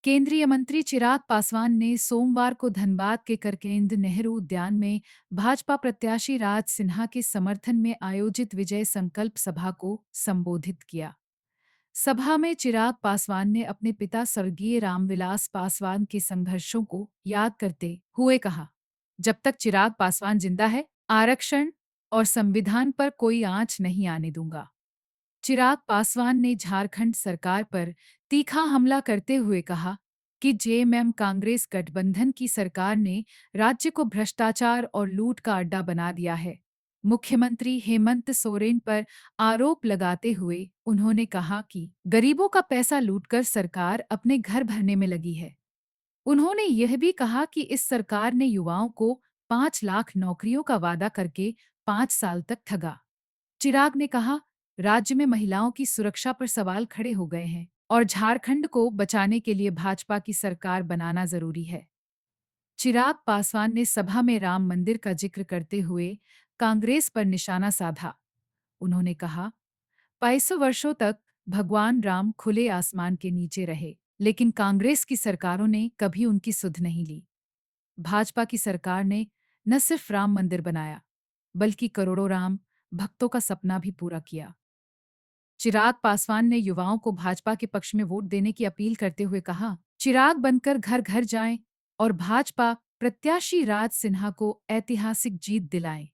केंद्रीय मंत्री चिराग पासवान ने सोमवार को धनबाद के करकेंद्र नेहरू उद्यान में भाजपा प्रत्याशी राज सिन्हा के समर्थन में आयोजित विजय संकल्प सभा को संबोधित किया। सभा में चिराग पासवान ने अपने पिता स्वर्गीय रामविलास पासवान के संघर्षों को याद करते हुए कहा, जब तक चिराग पासवान जिंदा है, आरक्षण और संविधान पर कोई आंच नहीं आने दूंगा। चिराग पासवान ने झारखंड सरकार पर तीखा हमला करते हुए कहा कि जेएमएम कांग्रेस गठबंधन की सरकार ने राज्य को भ्रष्टाचार और लूट का अड्डा बना दिया है। मुख्यमंत्री हेमंत सोरेन पर आरोप लगाते हुए उन्होंने कहा कि गरीबों का पैसा लूटकर सरकार अपने घर भरने में लगी है। उन्होंने यह भी कहा कि इस सरकार ने युवाओं को 5 लाख नौकरियों का वादा करके 5 साल तक ठगा। चिराग ने कहा, राज्य में महिलाओं की सुरक्षा पर सवाल खड़े हो गए हैं और झारखंड को बचाने के लिए भाजपा की सरकार बनाना जरूरी है। चिराग पासवान ने सभा में राम मंदिर का जिक्र करते हुए कांग्रेस पर निशाना साधा। उन्होंने कहा, 2200 वर्षों तक भगवान राम खुले आसमान के नीचे रहे, लेकिन कांग्रेस की सरकारों ने कभी उनकी सुध नहीं ली। भाजपा की सरकार ने न सिर्फ राम मंदिर बनाया, बल्कि करोड़ों राम भक्तों का सपना भी पूरा किया। चिराग पासवान ने युवाओं को भाजपा के पक्ष में वोट देने की अपील करते हुए कहा, चिराग बनकर घर घर जाएं और भाजपा प्रत्याशी राज सिन्हा को ऐतिहासिक जीत दिलाएं।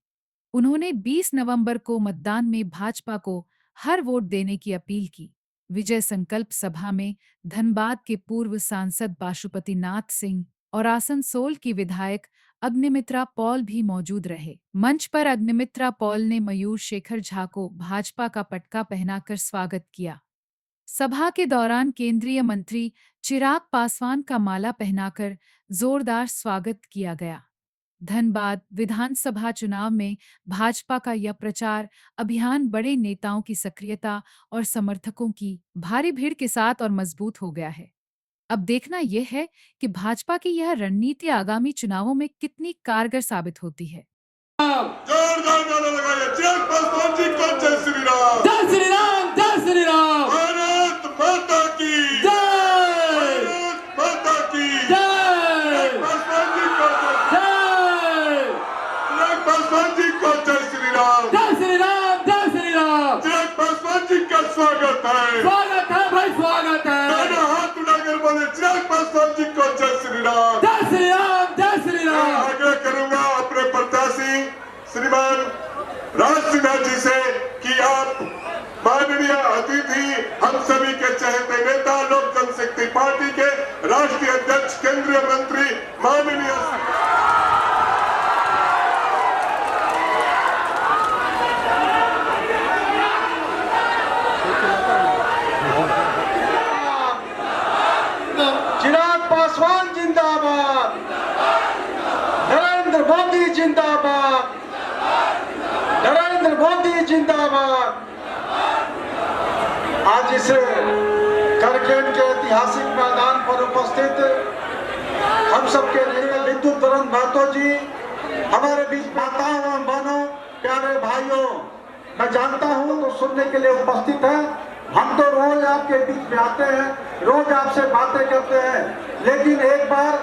उन्होंने 20 नवंबर को मतदान में भाजपा को हर वोट देने की अपील की। विजय संकल्प सभा में धनबाद के पूर्व सांसद पाशुपतिनाथ सिंह और आसनसोल की विधायक अग्निमित्रा पॉल भी मौजूद रहे। मंच पर अग्निमित्रा पॉल ने मयूर शेखर झा को भाजपा का पटका पहनाकर स्वागत किया। सभा के दौरान केंद्रीय मंत्री चिराग पासवान का माला पहनाकर जोरदार स्वागत किया गया। धनबाद विधानसभा चुनाव में भाजपा का यह प्रचार अभियान बड़े नेताओं की सक्रियता और समर्थकों की भारी भीड़ के साथ और मजबूत हो गया है। अब देखना यह है कि भाजपा की यह रणनीति आगामी चुनावों में कितनी कारगर साबित होती है। जोरदार नारा लगाइए, चिराग पासवान जी को जय श्री राम। जय श्री राम, जय श्री राम। भारत माता की जय, भारत माता की जय, पासवान जी को जय, चिराग पासवान जी को जय श्री राम। जय श्री राम, जय श्री राम। चिराग पासवान जी का स्वागत है भाई, स्वागत है। दोनों हाथ उठाकर बोले, चिराग पासवान जी को जय श्री राम। जय श्री राम, जय श्री राम। आग्रह करूंगा अपने प्रत्याशी श्रीमान राज सिन्हा जी से कि आप माननीय अतिथि, हम सभी के चहेते नेता, लोक जनशक्ति पार्टी के राष्ट्रीय अध्यक्ष, केंद्रीय मंत्री माननीय चिराग पासवान जिंदाबाद, नरेंद्र मोदी जिंदाबाद, नरेंद्र मोदी जिंदाबाद। आज इस करकेन के ऐतिहासिक मैदान पर उपस्थित हम सबके लिए विद्युत तरन महतो जी, हमारे बीच माताओं एवं बहनों, प्यारे भाइयों, मैं जानता हूं तो सुनने के लिए उपस्थित है। हम तो रोज आपके बीच में आते हैं, रोज आपसे बातें करते हैं, लेकिन एक बार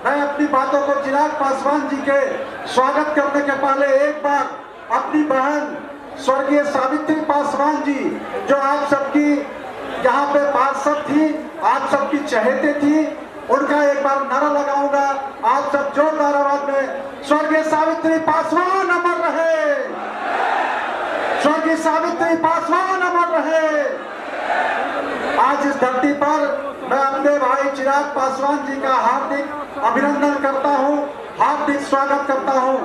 मैं अपनी बातों को चिराग पासवान जी के स्वागत करने के पहले एक बार अपनी बहन स्वर्गीय सावित्री पासवान जी, जो आप सबकी यहाँ पे पार्षद थी, आप सबकी चहेते थी, उनका एक बार नारा लगाऊंगा। आप सब जोरदार आवाज में, स्वर्गीय सावित्री पासवान अमर रहे, स्वर्गीय सावित्री पासवान अमर रहे। आज इस धरती पर मैं अपने भाई चिराग पासवान जी का हार्दिक अभिनंदन करता हूं, हार्दिक स्वागत करता हूं।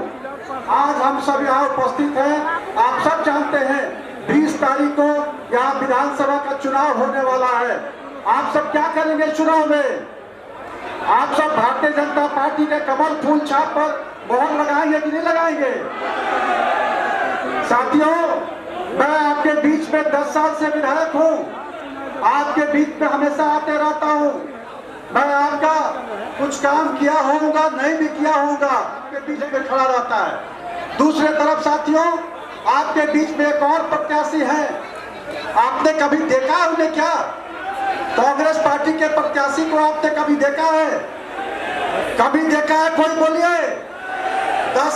आज हम सब यहाँ उपस्थित हैं। आप सब जानते हैं 20 तारीख को यहाँ विधानसभा का चुनाव होने वाला है। आप सब क्या करेंगे चुनाव में? आप सब भारतीय जनता पार्टी के कमल फूल छाप पर मोहर लगाएंगे कि नहीं लगाएंगे? साथियों, मैं आपके बीच में 10 साल से विधायक हूँ, आपके बीच में हमेशा आते रहता हूँ। मैं आपका कुछ काम किया होगा, नहीं भी किया होगा, आपके बीच में खड़ा रहता है। दूसरे तरफ साथियों, आपके बीच में एक और प्रत्याशी है। आपने कभी देखा उन्हें क्या? कांग्रेस पार्टी के प्रत्याशी को आपने कभी देखा है? कभी देखा है? कोई बोलिए। 10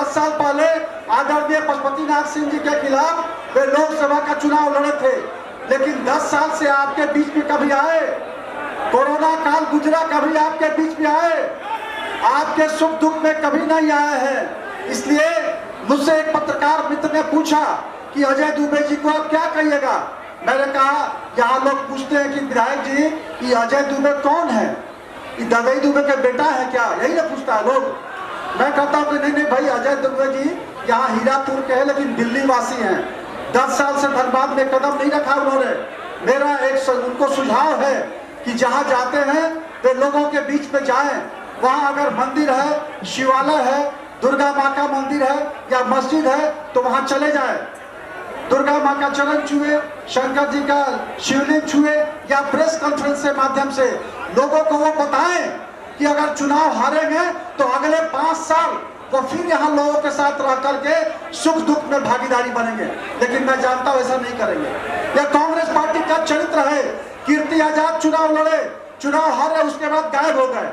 साल पहले आदरणीय पशुपतिनाथ सिंह जी के खिलाफ वे लोकसभा का चुनाव लड़े थे, लेकिन 10 साल से आपके बीच में कभी आए? कोरोना काल गुजरा, कभी आपके बीच में आए? आपके सुख दुख में कभी नहीं आए हैं। इसलिए मुझसे एक पत्रकार मित्र ने पूछा कि अजय दुबे जी को आप क्या कहिएगा। मैंने कहा, यहाँ लोग पूछते हैं कि विधायक जी कि अजय दुबे कौन है, कि ददई दुबे के बेटा है क्या, यही ना पूछता है लोग। मैं कहता हूँ कि नहीं भाई, अजय दुबे जी यहाँ हीरापुर के हैं लेकिन दिल्ली वासी हैं। 10 साल से धनबाद में कदम नहीं रखा उन्होंने। मेरा एक उनको सुझाव है कि जहाँ जाते हैं वे लोगों के बीच में जाएं। वहाँ अगर मंदिर है, शिवालय है, दुर्गा माँ का मंदिर है या मस्जिद है तो वहाँ चले जाएं। दुर्गा माँ का चरण छुए, शंकर जी का शिवलिंग छुए या प्रेस कॉन्फ्रेंस के माध्यम से लोगों को वो बताएं कि अगर चुनाव हारेंगे तो अगले 5 साल वो फिर यहाँ लोगों के साथ रह करके सुख दुख में भागीदारी बनेंगे। लेकिन मैं जानता हूँ ऐसा नहीं करेंगे। यह कांग्रेस पार्टी का चरित्र है। कीर्ति आजाद चुनाव लड़े, चुनाव हारे, उसके बाद गायब हो गए।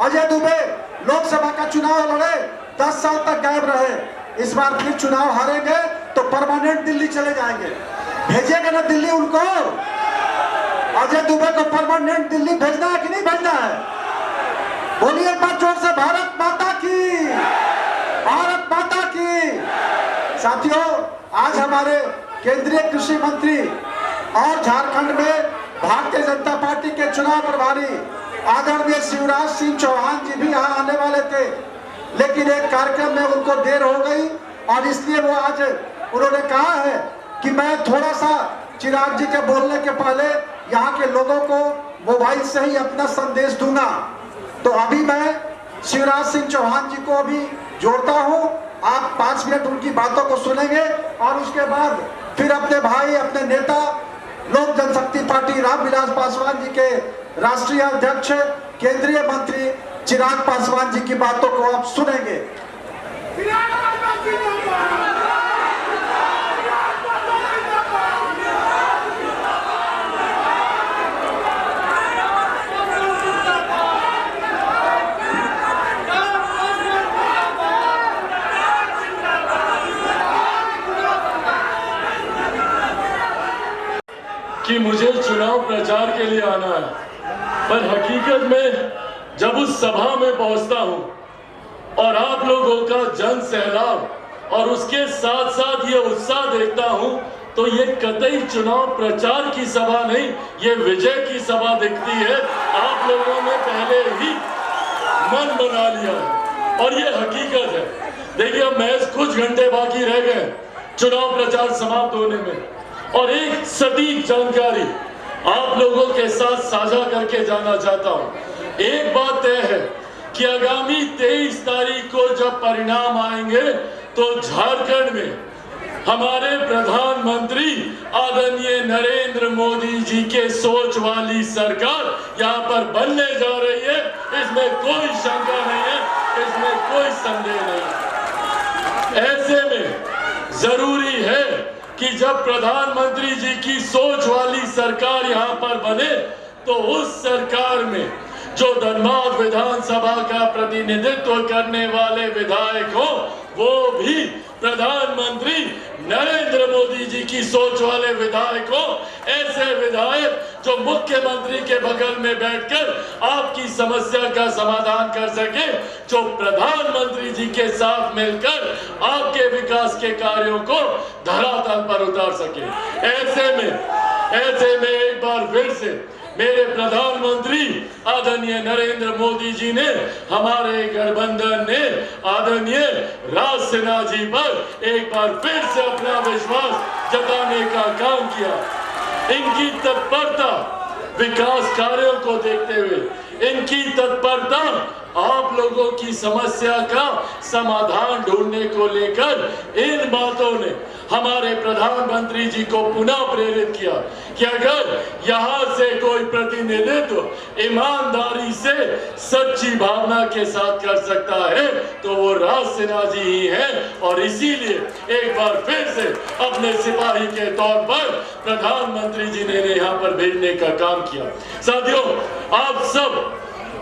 अजय दुबे लोकसभा का चुनाव लड़े, 10 साल तक गायब रहे। इस बार फिर चुनाव हारेंगे तो परमानेंट दिल्ली चले जाएंगे। भेजेंगे ना दिल्ली उनको? अजय दुबे को परमानेंट दिल्ली भेजना है कि नहीं भेजना है? बोलिए एक बार जोर से, भारत माता की, भारत माता की। साथियों, आज हमारे केंद्रीय कृषि मंत्री और झारखंड में भारतीय जनता पार्टी के चुनाव प्रभारी आदरणीय शिवराज सिंह चौहान जी भी यहाँ आने वाले थे, लेकिन एक कार्यक्रम में उनको देर हो गई और इसलिए वो आज उन्होंने कहा है कि मैं थोड़ा सा चिराग जी के बोलने के पहले यहाँ के लोगों को मोबाइल से ही अपना संदेश दूंगा। तो अभी मैं शिवराज सिंह चौहान जी को अभी जोड़ता हूँ। आप 5 मिनट उनकी बातों को सुनेंगे और उसके बाद फिर अपने भाई, अपने नेता, लोक जनशक्ति पार्टी रामविलास पासवान जी के राष्ट्रीय अध्यक्ष, केंद्रीय मंत्री चिराग पासवान जी की बातों को आप सुनेंगे। कि मुझे चुनाव प्रचार के लिए आना है, पर हकीकत में जब उस सभा में पहुंचता हूं और आप लोगों का जन सैलाब और उसके साथ साथ ये उत्साह देखता हूं तो ये कतई चुनाव प्रचार की सभा नहीं, ये विजय की सभा दिखती है। आप लोगों ने पहले ही मन बना लिया है और ये हकीकत है। देखिए, महज कुछ घंटे बाकी रह गए चुनाव प्रचार समाप्त होने में और एक सटीक जानकारी आप लोगों के साथ साझा करके जाना चाहता हूं। एक बात तय है कि आगामी 23 तारीख को जब परिणाम आएंगे तो झारखंड में हमारे प्रधानमंत्री आदरणीय नरेंद्र मोदी जी के सोच वाली सरकार यहाँ पर बनने जा रही है। इसमें कोई शंका नहीं है, इसमें कोई संदेह नहीं। ऐसे में जरूरी है कि जब प्रधानमंत्री जी की सोच वाली सरकार यहाँ पर बने तो उस सरकार में जो धनबाद विधानसभा का प्रतिनिधित्व करने वाले विधायक हो वो भी प्रधानमंत्री नरेंद्र मोदी जी की सोच वाले विधायक हो। ऐसे विधायक जो मुख्यमंत्री के बगल में बैठकर आपकी समस्या का समाधान कर सके, जो प्रधानमंत्री जी के साथ मिलकर आपके विकास के कार्यों को धरातल पर उतार सके। ऐसे में एक बार फिर से मेरे प्रधानमंत्री आदरणीय नरेंद्र मोदी जी ने, हमारे गठबंधन ने आदरणीय राज सिन्हा जी पर एक बार फिर से अपना विश्वास जताने का काम किया। इनकी तत्परता विकास कार्यों को देखते हुए, इनकी तत्परता आप लोगों की समस्या का समाधान ढूंढने को लेकर इन बातों ने हमारे प्रधानमंत्री जी को पुनः प्रेरित किया कि अगर यहाँ से कोई प्रतिनिधित्व ईमानदारी से सच्ची भावना के साथ कर सकता है तो वो राज सिन्हा जी ही हैं। और इसीलिए एक बार फिर से अपने सिपाही के तौर पर प्रधानमंत्री जी ने यहाँ पर भेजने का काम किया। साथियों, आप सब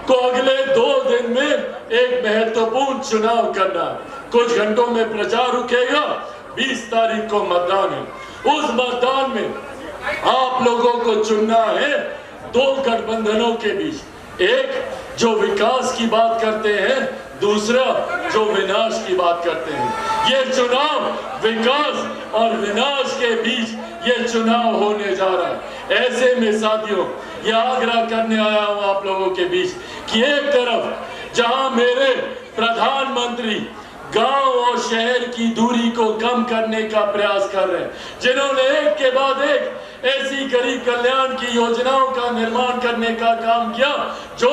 को अगले 2 दिन में एक महत्वपूर्ण चुनाव करना है। कुछ घंटों में प्रचार रुकेगा, 20 तारीख को मतदान है। उस मतदान में आप लोगों को चुनना है 2 गठबंधनों के बीच, एक जो विकास की बात करते हैं, दूसरा जो विनाश की बात करते हैं। ये चुनाव विकास और विनाश के बीच ये चुनाव होने जा रहा है। ऐसे में साथियों, ये आग्रह करने आया हूं आप लोगों के बीच कि एक तरफ जहां मेरे प्रधानमंत्री गांव और शहर की दूरी को कम करने का प्रयास कर रहे हैं, जिन्होंने एक के बाद एक ऐसी गरीब कल्याण की योजनाओं का निर्माण करने का काम किया जो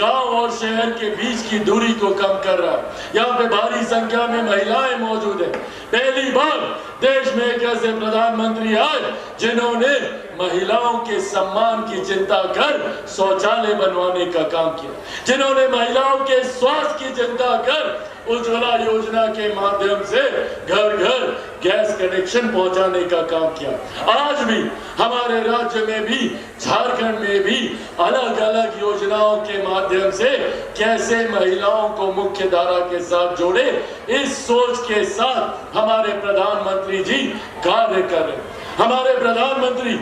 गांव और शहर के बीच की दूरी को कम कर रहा है। यहाँ पे भारी संख्या में महिलाएं मौजूद हैं। पहली बार देश में एक ऐसे प्रधानमंत्री आए जिन्होंने महिलाओं के सम्मान की चिंता कर शौचालय बनवाने का काम किया, जिन्होंने महिलाओं के स्वास्थ्य की चिंता कर उज्ज्वला योजना के माध्यम से घर घर गैस कनेक्शन पहुंचाने का काम किया। आज भी हमारे राज्य में भी, झारखंड में भी अलग अलग योजनाओं के माध्यम से कैसे महिलाओं को मुख्य धारा के साथ जोड़े, इस सोच के साथ हमारे प्रधानमंत्री जी कार्य कर रहे हैं। हमारे प्रधानमंत्री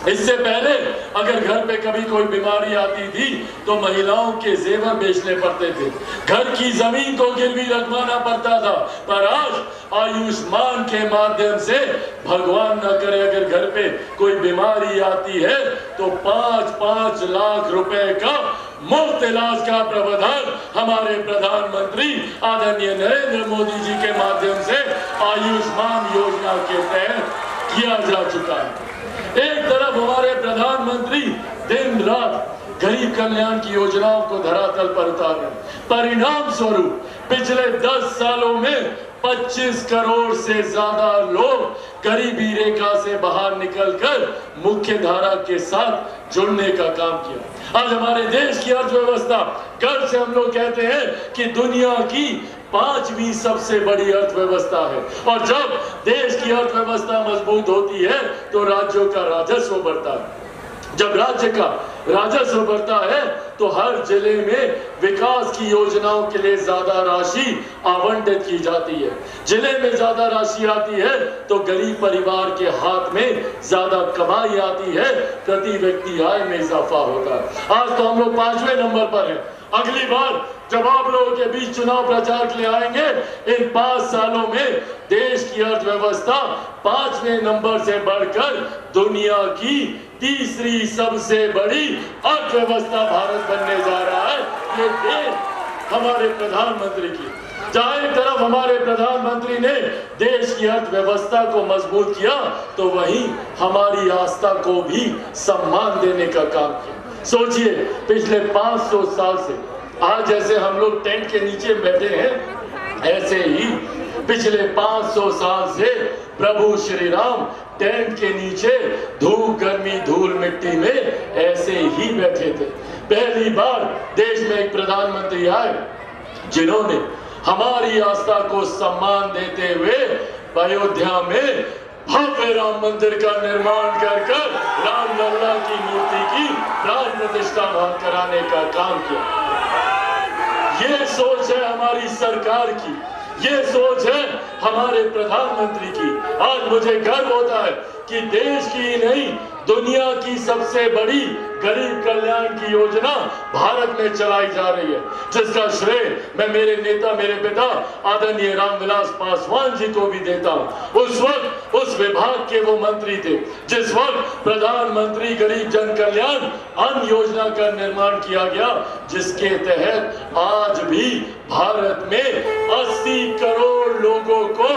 इससे पहले अगर घर पे कभी कोई बीमारी आती थी तो महिलाओं के जेवर बेचने पड़ते थे, घर की जमीन को गिरवी रखवाना पड़ता था। पर आज आयुष्मान के माध्यम से भगवान न करे अगर घर पे कोई बीमारी आती है तो 5-5 लाख रुपए का मुफ्त इलाज का प्रावधान हमारे प्रधानमंत्री आदरणीय नरेंद्र मोदी जी के माध्यम से आयुष्मान योजना के तहत किया जा चुका है। एक तरफ हमारे प्रधानमंत्री दिन रात गरीब कल्याण की योजनाओं को धरातल पर उतार रहे हैं। परिणाम स्वरूप पिछले 10 सालों में 25 करोड़ से ज्यादा लोग गरीबी रेखा से बाहर निकलकर मुख्य धारा के साथ जुड़ने का काम किया। आज हमारे देश की अर्थव्यवस्था, कल से हम लोग कहते हैं कि दुनिया की 5वीं सबसे बड़ी अर्थव्यवस्था है। और जब देश की अर्थव्यवस्था मजबूत होती है तो राज्यों का राजस्व बढ़ता है। जब राज्य का राजस्व बढ़ता है तो हर जिले में विकास की योजनाओं के लिए ज्यादा राशि आवंटित की जाती है। जिले में ज्यादा राशि आती है तो गरीब परिवार के हाथ में ज्यादा कमाई आती है, प्रति व्यक्ति आय में इजाफा होता है। आज तो हम लोग 5वें नंबर पर हैं। अगली बार जब आप लोगों के बीच चुनाव प्रचार के लिए आएंगे, इन 5 सालों में देश की अर्थव्यवस्था 5वें नंबर से बढ़कर दुनिया की 3री सबसे बड़ी अर्थव्यवस्था भारत बनने जा रहा है। ये देश हमारे प्रधानमंत्री की, जहां एक तरफ हमारे प्रधानमंत्री ने देश की अर्थव्यवस्था को मजबूत किया तो वहीं हमारी आस्था को भी सम्मान देने का काम किया। सोचिए, पिछले 500 साल से आज जैसे हम लोग टेंट के नीचे बैठे हैं, ऐसे ही पिछले 500 साल से प्रभु श्री राम टेंट के नीचे धूप गर्मी धूल मिट्टी में ऐसे ही बैठे थे। पहली बार देश में एक प्रधानमंत्री आए जिन्होंने हमारी आस्था को सम्मान देते हुए अयोध्या में भव्य राम मंदिर का निर्माण कर राम लल्ला की मूर्ति की प्राण प्रतिष्ठा कराने का काम किया। ये सोच है हमारी सरकार की, ये सोच है हमारे प्रधानमंत्री की। आज मुझे गर्व होता है कि देश की ही नहीं, दुनिया की सबसे बड़ी गरीब कल्याण की योजना भारत में चलाई जा रही है, जिसका श्रेय मैं मेरे नेता, मेरे पिता आदरणीय रामविलास पासवान जी को भी देता हूं। उस वक्त उस विभाग के वो मंत्री थे जिस वक्त प्रधानमंत्री गरीब जन कल्याण अन्न योजना का निर्माण किया गया, जिसके तहत आज भी भारत में 80 करोड़ लोगों को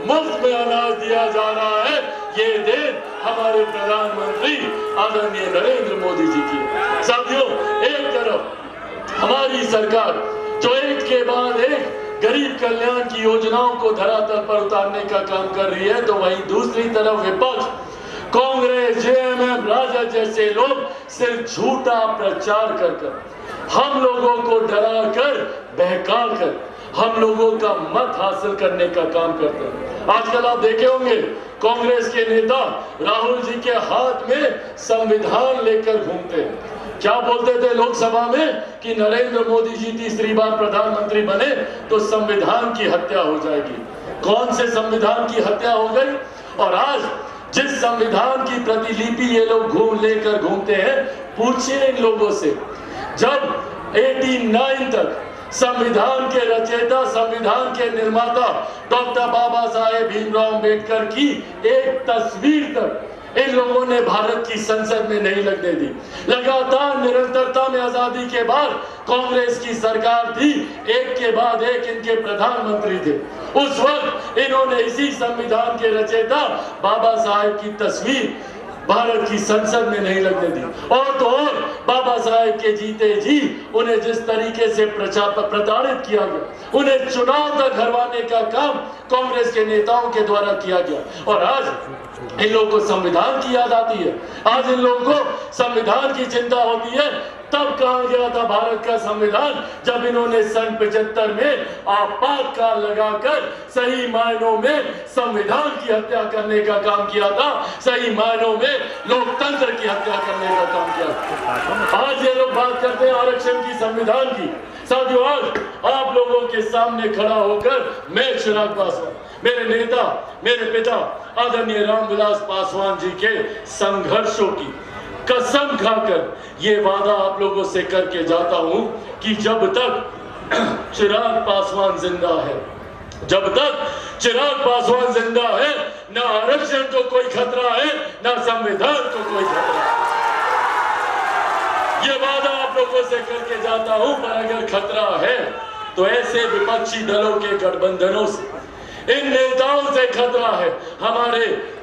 मुफ्त में अनाज दिया जा रहा है। ये देन हमारे प्रधानमंत्री आदरणीय नरेंद्र मोदी जी की। साथियों, एक तरफ हमारी सरकार जो एक के बाद एक गरीब कल्याण की योजनाओं को धरातल पर उतारने का काम कर रही है, तो वहीं दूसरी तरफ विपक्ष, कांग्रेस, जेएमएम, राजद जैसे लोग सिर्फ झूठा प्रचार कर हम लोगों को डरा कर, बहका कर हम लोगों का मत हासिल करने का काम करते हैं। आजकल आप देखे होंगे कांग्रेस के नेता राहुल जी के हाथ में संविधान लेकर घूमते हैं। क्या बोलते थे लोकसभा में कि नरेंद्र मोदी जी तीसरी बार प्रधानमंत्री बने तो संविधान की हत्या हो जाएगी। कौन से संविधान की हत्या हो गई? और आज जिस संविधान की प्रतिलिपि ये लोग लेकर घूमते हैं, पूछिए इन लोगों से, जब 89 तक संविधान के रचयिता, संविधान के निर्माता डॉक्टर बाबा साहेब भीमराव अंबेडकर की एक तस्वीर तक इन लोगों ने भारत की संसद में नहीं लगने दी। लगातार निरंतरता में आजादी के बाद कांग्रेस की सरकार थी, एक के बाद एक इनके प्रधानमंत्री थे। उस वक्त इन्होंने इसी संविधान के रचयिता बाबा साहेब की तस्वीर भारत की संसद में नहीं लगने दी। और तो और बाबा साहेब के जीते जी उन्हें जिस तरीके से प्रताड़ित किया गया, उन्हें चुनाव तक हरवाने का काम कांग्रेस के नेताओं के द्वारा किया गया। और आज इन लोगों को संविधान की याद आती है, आज इन लोगों को संविधान की चिंता होती है। तब कहा गया था भारत का संविधान जब इन्होंने सन 75 में आपातकाल लगाकर सही मायनों में संविधान की हत्या करने का काम किया था, सही मायनों में लोकतंत्र की हत्या करने का काम किया। आज ये लोग बात करते हैं आरक्षण की, संविधान की। साथियों, आज आप लोगों के सामने खड़ा होकर मैं चिराग पासवान, मेरे नेता, मेरे पिता आदरणीय रामविलास पासवान जी के संघर्षों की कसम खाकर ये वादा आप लोगों से करके जाता हूं कि जब तक चिराग पासवान जिंदा है, जब तक चिराग पासवान जिंदा है, ना आरक्षण को कोई खतरा है, ना संविधान को कोई खतरा है। ये वादा आप लोगों से करके जाता हूं, पर अगर खतरा है तो ऐसे विपक्षी दलों के गठबंधनों से, इन नेताओं से खतरा है।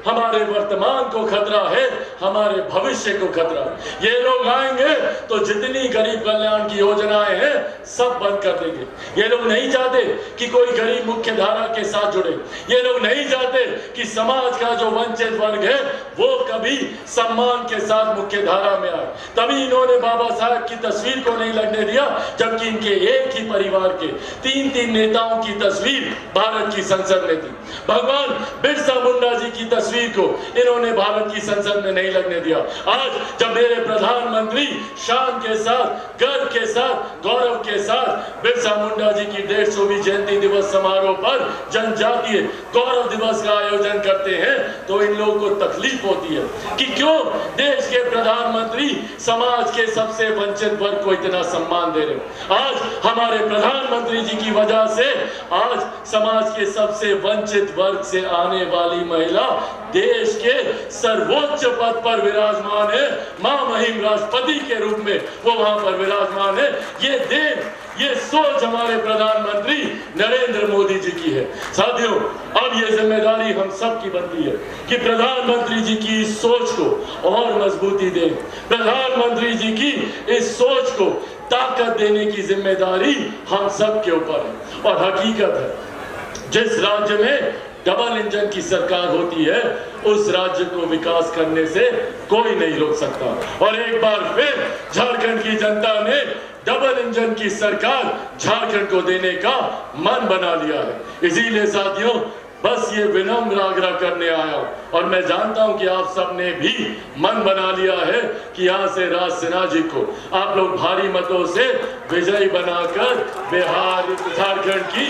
हमारे वर्तमान को खतरा है, हमारे भविष्य को खतरा है। ये लोग आएंगे तो जितनी गरीब कल्याण की योजनाएं हैं सब बंद कर देंगे। ये लोग नहीं चाहते कि कोई गरीब मुख्य धारा के साथ जुड़े। ये लोग नहीं चाहते कि समाज का जो वंचित वर्ग है वो कभी सम्मान के साथ मुख्य धारा में आए। तभी इन्होंने बाबा साहब की तस्वीर को नहीं लगने दिया, जबकि इनके एक ही परिवार के 3-3 नेताओं की तस्वीर भारत की संसद में थी। भगवान बिरसा मुंडा जी की तस्वीर को इन्होंने भारत की संसद में नहीं लगने दिया। आज जब मेरे प्रधानमंत्री शान के साथ, गर्व के साथ, गौरव के साथ बिरसा मुंडा जी की 150वीं जयंती दिवस समारोह पर जनजातीय गौरव दिवस का आयोजन करते हैं, तो इन लोगों को तकलीफ होती है कि क्यों देश के प्रधानमंत्री समाज के सबसे वंचित वर्ग को इतना सम्मान दे रहे। आज हमारे प्रधानमंत्री जी की वजह से आज समाज के सबसे वंचित वर्ग से आने वाली महिला देश के सर्वोच्च पद पर विराजमान है। मां महिम राष्ट्रपति के रूप में वो वहां पर विराजमान है। ये देश, ये सोच हमारे प्रधानमंत्री नरेंद्र मोदी जी की है। साथियों, अब ये जिम्मेदारी हम सब की बनती है कि प्रधानमंत्री जी की इस सोच को और मजबूती दें। प्रधानमंत्री जी की इस सोच को ताकत देने की जिम्मेदारी हम सब के ऊपर है। और हकीकत है, जिस राज्य में डबल इंजन की सरकार होती है, उस राज्य को विकास करने से कोई नहीं रोक सकता। और एक बार फिर झारखंड की जनता ने डबल इंजन की सरकार झारखंड को देने का मन बना लिया है। इसीलिए साथियों, बस ये विनम्र आग्रह करने आया हूं। और मैं जानता हूं कि आप सबने भी मन बना लिया है कि यहाँ से राज सिन्हा जी को आप लोग भारी मतों से विजयी बनाकर बिहार, झारखंड की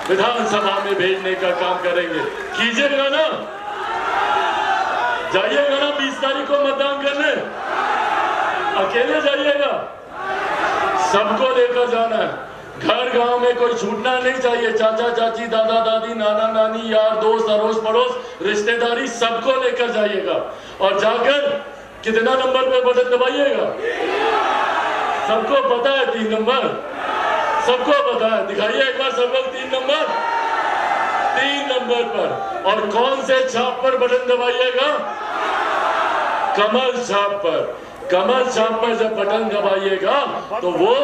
विधानसभा में भेजने का काम करेंगे। कीजिएगा ना? जाइएगा ना 20 तारीख को मतदान करने? अकेले जाइएगा? सबको लेकर जाना है। घर गांव में कोई छूटना नहीं चाहिए। चाचा चाची, दादा दादी, नाना नानी, यार दोस्त, अड़ोस पड़ोस, रिश्तेदारी, सबको लेकर जाइएगा। और जाकर कितना नंबर पे बटन दबाइएगा? सबको पता है 3 नंबर, सबको पता है। दिखाइए एक बार सब लोग 3 नंबर, 3 नंबर पर। और कौन से छाप पर बटन दबाइएगा? कमल छाप पर। कमल छाप पर जब बटन दबाइएगा तो वो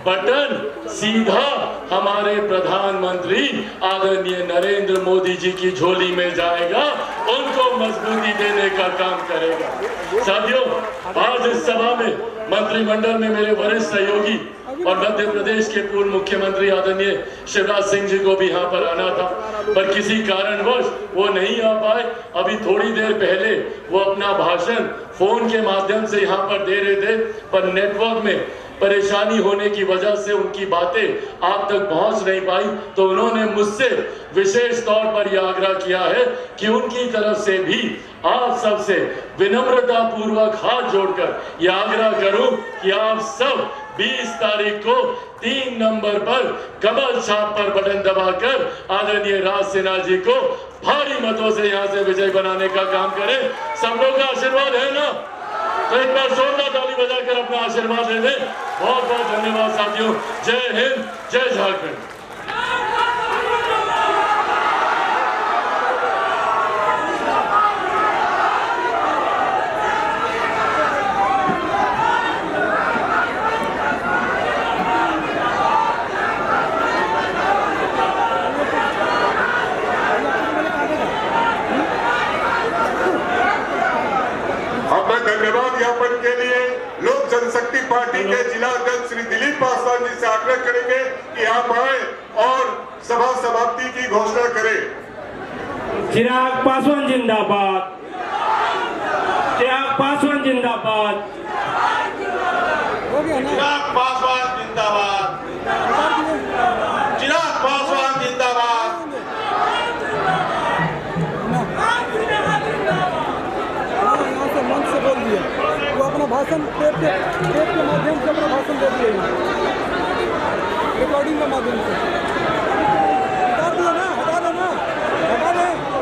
बटन सीधा हमारे प्रधानमंत्री आदरणीय नरेंद्र मोदी जी की झोली में जाएगा, उनको मजबूती देने का काम करेगा। साथियों, आज इस सभा में मंत्रिमंडल में मेरे वरिष्ठ सहयोगी और मध्य प्रदेश के पूर्व मुख्यमंत्री आदरणीय शिवराज सिंह जी को भी यहाँ पर आना था, पर किसी कारणवश वो नहीं आ पाए। अभी थोड़ी देर पहले वो अपना भाषण फोन के माध्यम से यहाँ पर दे रहे थे, पर नेटवर्क में परेशानी होने की वजह से उनकी बातें आप तक पहुंच नहीं पाई। तो उन्होंने मुझसे विशेष तौर पर यह आग्रह किया है कि उनकी तरफ से भी आप सबसे विनम्रता पूर्वक हाथ जोड़कर यह आग्रह करूं कि आप सब 20 तारीख को 3 नंबर पर कमल छाप पर बटन दबाकर आदरणीय राज सिन्हा जी को भारी मतों से यहां से विजय बनाने का काम करें। सब लोग का आशीर्वाद है ना? तो एक बार जोरदार ताली बजाकर अपना आशीर्वाद दे दें। बहुत बहुत धन्यवाद साथियों। जय हिंद, जय झारखंड। धन्यवाद ज्ञापन के लिए लोक जनशक्ति पार्टी के जिला अध्यक्ष श्री दिलीप पासवान जी से आग्रह करेंगे कि आप आए और सभा समाप्ति की घोषणा करें। चिराग पासवान जिंदाबाद, चिराग पासवान जिंदाबाद, चिराग पासवान जिंदाबाद, चिराग पासवान जिंदाबाद। मंच से बोल दिया, वो अपना भाषण टेप के माध्यम से अपना भाषण दे दिए, रिकॉर्डिंग के माध्यम से। हटा दिया ना, हटा देना, हटा दें।